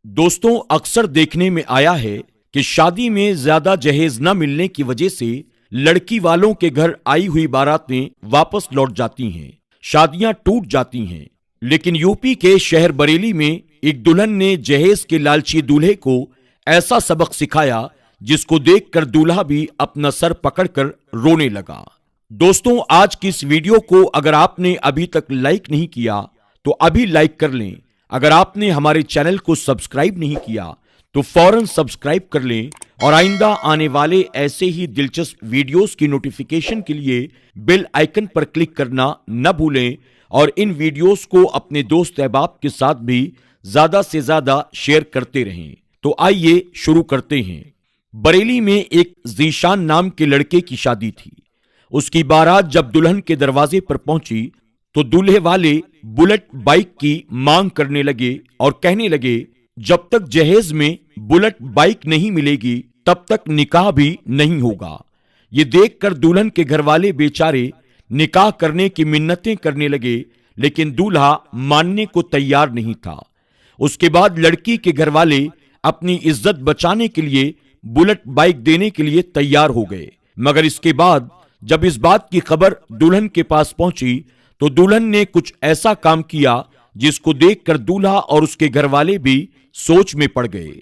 दोस्तों, अक्सर देखने में आया है कि शादी में ज्यादा जहेज न मिलने की वजह से लड़की वालों के घर आई हुई बारातें वापस लौट जाती हैं, शादियां टूट जाती हैं। लेकिन यूपी के शहर बरेली में एक दुल्हन ने जहेज के लालची दूल्हे को ऐसा सबक सिखाया जिसको देखकर दूल्हा भी अपना सर पकड़कर रोने लगा। दोस्तों, आज की इस वीडियो को अगर आपने अभी तक लाइक नहीं किया तो अभी लाइक कर लें। अगर आपने हमारे चैनल को सब्सक्राइब नहीं किया तो फौरन सब्सक्राइब कर लें और आइंदा आने वाले ऐसे ही दिलचस्प वीडियोस की नोटिफिकेशन के लिए बेल आइकन पर क्लिक करना न भूलें और इन वीडियोस को अपने दोस्त अहबाब के साथ भी ज्यादा से ज्यादा शेयर करते रहें। तो आइए शुरू करते हैं। बरेली में एक जीशान नाम के लड़के की शादी थी। उसकी बारात जब दुल्हन के दरवाजे पर पहुंची तो दूल्हे वाले बुलेट बाइक की मांग करने लगे और कहने लगे, जब तक जहेज में बुलेट बाइक नहीं मिलेगी तब तक निकाह भी नहीं होगा। ये देखकर दुल्हन के घर वाले बेचारे निकाह करने की मिन्नतें करने लगे, लेकिन दूल्हा मानने को तैयार नहीं था। उसके बाद लड़की के घर वाले अपनी इज्जत बचाने के लिए बुलेट बाइक देने के लिए तैयार हो गए। मगर इसके बाद जब इस बात की खबर दुल्हन के पास पहुंची तो दुल्हन ने कुछ ऐसा काम किया जिसको देखकर दूल्हा और उसके घर वाले भी सोच में पड़ गए।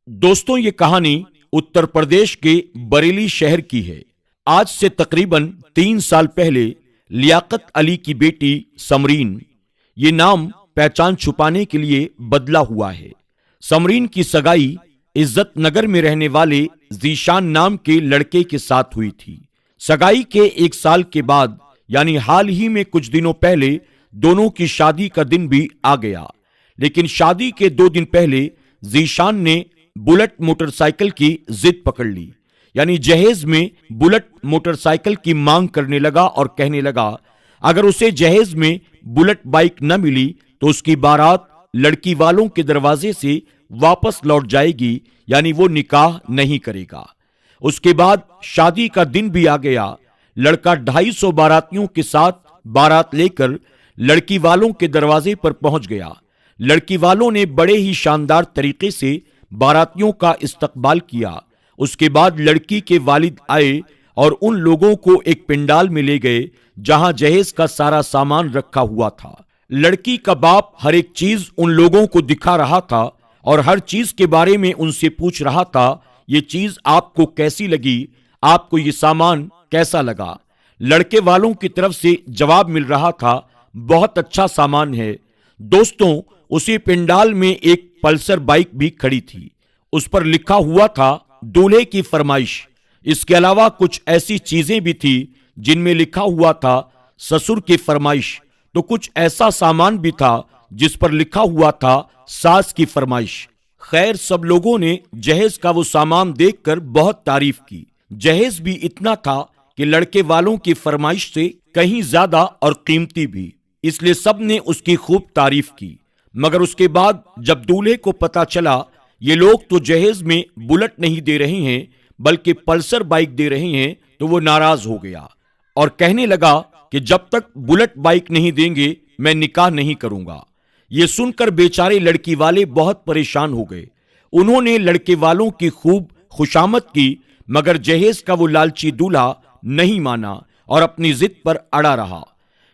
दोस्तों, ये कहानी उत्तर प्रदेश के बरेली शहर की है। आज से तकरीबन 3 साल पहले लियाकत अली की बेटी समरीन, ये नाम पहचान छुपाने के लिए बदला हुआ है। समरीन की सगाई इज्जत नगर में रहने वाले जीशान नाम के लड़के के साथ हुई थी। सगाई के 1 साल के बाद यानी हाल ही में कुछ दिनों पहले दोनों की शादी का दिन भी आ गया। लेकिन शादी के 2 दिन पहले जीशान ने बुलेट मोटरसाइकिल की जिद पकड़ ली, यानी जहेज में बुलेट मोटरसाइकिल की मांग करने लगा और कहने लगा अगर उसे जहेज में बुलेट बाइक न मिली तो उसकी बारात लड़की वालों के दरवाजे से वापस लौट जाएगी, यानी वो निकाह नहीं करेगा। उसके बाद शादी का दिन भी आ गया। लड़का 250 बारातियों के साथ बारात लेकर लड़की वालों के दरवाजे पर पहुंच गया। लड़की वालों ने बड़े ही शानदार तरीके से बारातियों का इस्तकबाल किया। उसके बाद लड़की के वालिद आए और उन लोगों को एक पंडाल में ले गए जहां जहेज का सारा सामान रखा हुआ था। लड़की का बाप हर एक चीज उन लोगों को दिखा रहा था और हर चीज के बारे में उनसे पूछ रहा था, ये चीज आपको कैसी लगी, आपको ये सामान कैसा लगा। लड़के वालों की तरफ से जवाब मिल रहा था, बहुत अच्छा सामान है। दोस्तों, उसी पंडाल में एक पल्सर बाइक भी खड़ी थी। उस पर लिखा हुआ था दूल्हे की फरमाइश। इसके अलावा कुछ ऐसी चीजें भी थी जिनमें लिखा हुआ था ससुर की फरमाइश। तो कुछ ऐसा सामान भी था जिस पर लिखा हुआ था सास की फरमाइश। खैर, सब लोगों ने जहेज का वो सामान देखकर बहुत तारीफ की। जहेज भी इतना था कि लड़के वालों की फरमाइश से कहीं ज्यादा और कीमती भी, इसलिए सब ने उसकी खूब तारीफ की। मगर उसके बाद जब दूल्हे को पता चला ये लोग तो जहेज में बुलेट नहीं दे रहे हैं बल्कि पल्सर बाइक दे रहे हैं, तो वो नाराज हो गया और कहने लगा कि जब तक बुलेट बाइक नहीं देंगे मैं निकाह नहीं करूंगा। ये सुनकर बेचारे लड़की वाले बहुत परेशान हो गए। उन्होंने लड़के वालों की खूब खुशामद की, मगर जहेज का वो लालची दूल्हा नहीं माना और अपनी जिद पर अड़ा रहा।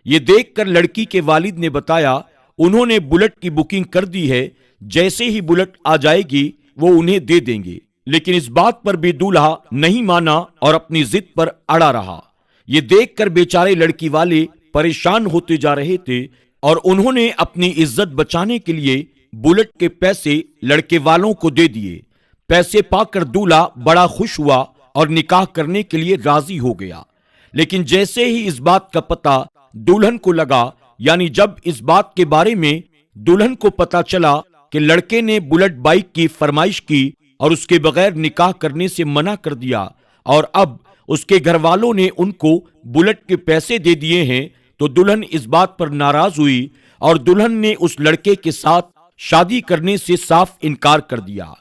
ये देखकर लड़की के वालिद ने बताया उन्होंने बुलेट की बुकिंग कर दी है, जैसे ही बुलेट आ जाएगी वो उन्हें दे देंगे। लेकिन इस बात पर भी दूल्हा नहीं माना और अपनी जिद पर अड़ा रहा। ये देखकर बेचारे लड़की वाले परेशान होते जा रहे थे और उन्होंने अपनी इज्जत बचाने के लिए बुलेट के पैसे लड़के वालों को दे दिए। पैसे पाकर दूल्हा बड़ा खुश हुआ और निकाह करने के लिए राजी हो गया। लेकिन जैसे ही इस बात का पता दुल्हन को लगा, यानी जब इस बात के बारे में दुल्हन को पता चला कि लड़के ने बुलेट बाइक की फरमाइश की और उसके बगैर निकाह करने से मना कर दिया और अब उसके घर वालों ने उनको बुलेट के पैसे दे दिए हैं, तो दुल्हन इस बात पर नाराज हुई और दुल्हन ने उस लड़के के साथ शादी करने से साफ इनकार कर दिया।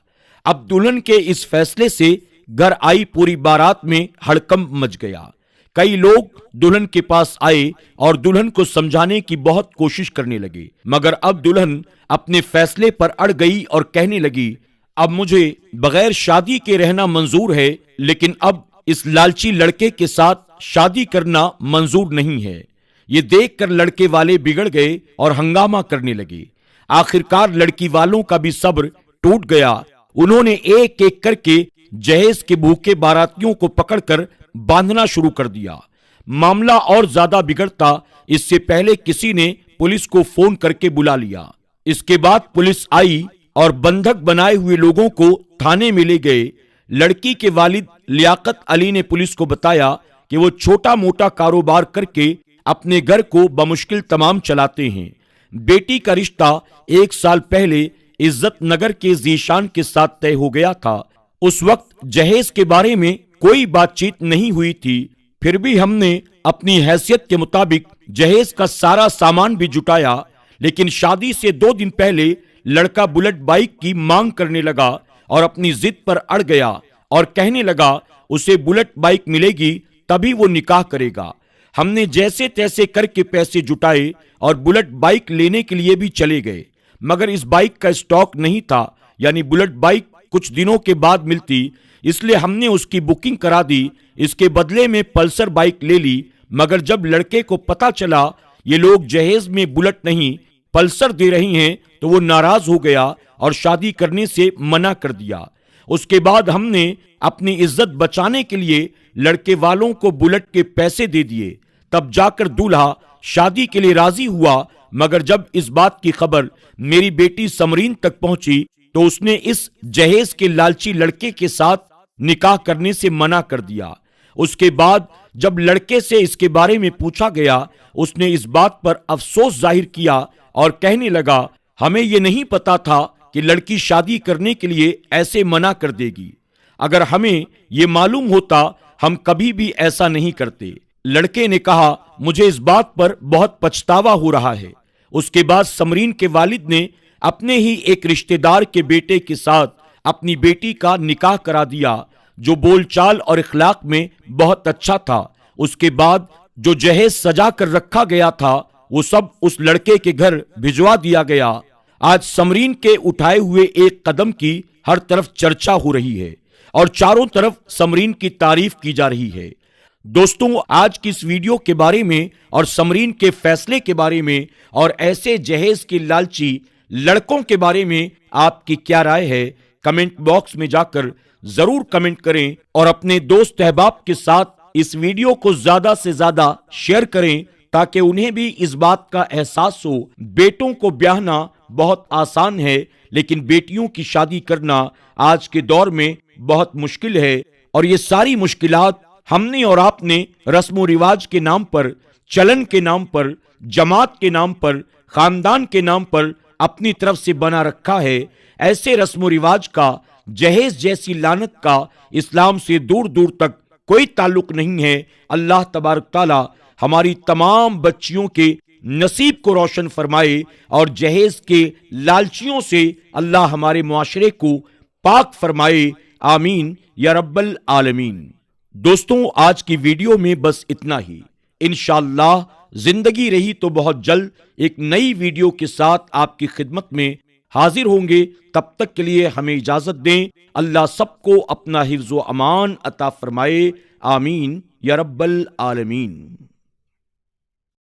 अब दुल्हन के इस फैसले से घर आई पूरी बारात में हड़कंप मच गया। कई लोग दुल्हन के पास आए और दुल्हन को समझाने की बहुत कोशिश करने लगे, मगर अब दुल्हन अपने फैसले पर अड़ गई और कहने लगी, अब मुझे बगैर शादी के रहना मंजूर है, लेकिन अब इस लालची लड़के के साथ शादी करना मंजूर नहीं है। ये देखकर लड़के वाले बिगड़ गए और हंगामा करने लगे। आखिरकार लड़की वालों का भी सब्र टूट गया। उन्होंने एक एक करके जहेज के भूखे बारातियों को पकड़कर बांधना शुरू कर दिया। मामला और ज्यादा बिगड़ता इससे पहले किसी ने पुलिस को फोन करके बुला लिया। इसके बाद पुलिस आई और बंधक बनाए हुए लोगों को थाने में ले गए। लड़की के वालिद लियाकत अली ने पुलिस को बताया कि वो छोटा मोटा कारोबार करके अपने घर को बमुश्किल तमाम चलाते हैं। बेटी का रिश्ता 1 साल पहले इज्जत नगर के जीशान के साथ तय हो गया था। उस वक्त जहेज के बारे में कोई बातचीत नहीं हुई थी, फिर भी हमने अपनी हैसियत के मुताबिक जहेज का सारा सामान भी जुटाया। लेकिन शादी से 2 दिन पहले लड़का बुलेट बाइक की मांग करने लगा और अपनी जिद पर अड़ गया और कहने लगा उसे बुलेट बाइक मिलेगी तभी वो निकाह करेगा। हमने जैसे तैसे करके पैसे जुटाए और बुलेट बाइक लेने के लिए भी चले गए, मगर इस बाइक का स्टॉक नहीं था, यानी बुलेट बाइक कुछ दिनों के बाद मिलती, इसलिए हमने उसकी बुकिंग करा दी। इसके बदले में पल्सर बाइक ले ली, मगर जब लड़के को पता चला ये लोग जहेज में बुलेट नहीं पल्सर दे रही हैं तो वो नाराज हो गया और शादी करने से मना कर दिया। उसके बाद हमने अपनी इज्जत बचाने के लिए लड़के वालों को बुलेट के पैसे दे दिए, तब जाकर दूल्हा शादी के लिए राजी हुआ। मगर जब इस बात की खबर मेरी बेटी समरीन तक पहुंची तो उसने इस जहेज के लालची लड़के के साथ निकाह करने से मना कर दिया। उसके बाद जब लड़के से इसके बारे में पूछा गया, उसने इस बात पर अफसोस जाहिर किया और कहने लगा, हमें ये नहीं पता था कि लड़की शादी करने के लिए ऐसे मना कर देगी। अगर हमें ये मालूम होता हम कभी भी ऐसा नहीं करते। लड़के ने कहा, मुझे इस बात पर बहुत पछतावा हो रहा है। उसके बाद समरीन के वालिद ने अपने ही एक रिश्तेदार के बेटे के साथ अपनी बेटी का निकाह करा दिया, जो बोलचाल और इखलाक में बहुत अच्छा था। उसके बाद जो जहेज सजा कर रखा गया था वो सब उस लड़के के घर भिजवा दिया गया। आज समरीन के उठाए हुए एक कदम की हर तरफ चर्चा हो रही है और चारों तरफ समरीन की तारीफ की जा रही है। दोस्तों, आज की इस वीडियो के बारे में और समरीन के फैसले के बारे में और ऐसे जहेज के लालची लड़कों के बारे में आपकी क्या राय है, कमेंट बॉक्स में जाकर जरूर कमेंट करें और अपने दोस्त अहबाब के साथ इस वीडियो को ज्यादा से ज्यादा शेयर करें ताकि उन्हें भी इस बात का एहसास हो। बेटों को ब्याहना बहुत आसान है, लेकिन बेटियों की शादी करना आज के दौर में बहुत मुश्किल है। और ये सारी मुश्किलात हमने और आपने रस्म रिवाज के नाम पर, चलन के नाम पर, जमात के नाम पर, खानदान के नाम पर अपनी तरफ से बना रखा है। ऐसे रस्म रिवाज का, जहेज जैसी लानत का इस्लाम से दूर दूर तक कोई ताल्लुक नहीं है। अल्लाह तबारक ताला हमारी तमाम बच्चियों के नसीब को रोशन फरमाए और जहेज के लालचियों से अल्लाह हमारे मुआशरे को पाक फरमाए। आमीन या रब्बल आलमीन। दोस्तों, आज की वीडियो में बस इतना ही। इंशाअल्लाह जिंदगी रही तो बहुत जल्द एक नई वीडियो के साथ आपकी खिदमत में हाजिर होंगे। तब तक के लिए हमें इजाजत दें। अल्लाह सबको अपना हिफ्ज़ व अमान अता फरमाए। आमीन या रब्बल आलमीन।